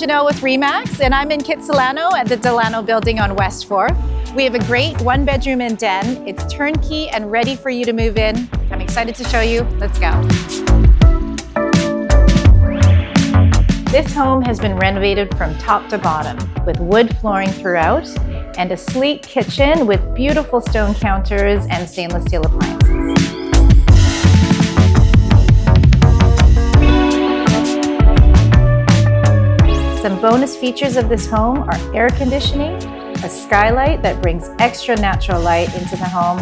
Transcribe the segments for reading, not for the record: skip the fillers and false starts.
Janelle with Remax, and I'm in Kitsilano at the Delano building on West 4th. We have a great one-bedroom and den. It's turnkey and ready for you to move in. I'm excited to show you. Let's go. This home has been renovated from top to bottom with wood flooring throughout and a sleek kitchen with beautiful stone counters and stainless steel appliances. Some bonus features of this home are air conditioning, a skylight that brings extra natural light into the home,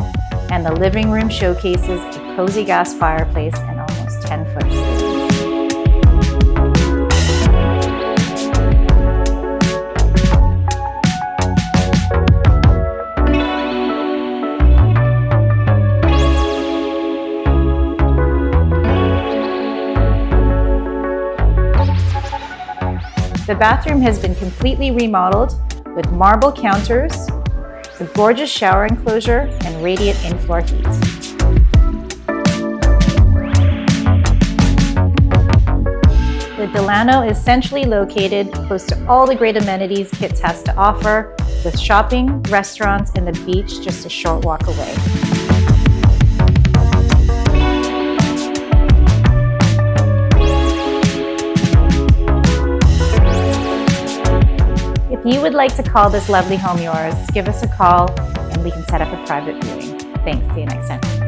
and the living room showcases a cozy gas fireplace and almost 10-foot ceilings. The bathroom has been completely remodeled with marble counters, a gorgeous shower enclosure, and radiant in-floor heat. The Delano is centrally located close to all the great amenities Kits has to offer, with shopping, restaurants, and the beach just a short walk away. If you would like to call this lovely home yours, give us a call and we can set up a private viewing. Thanks, see you next time.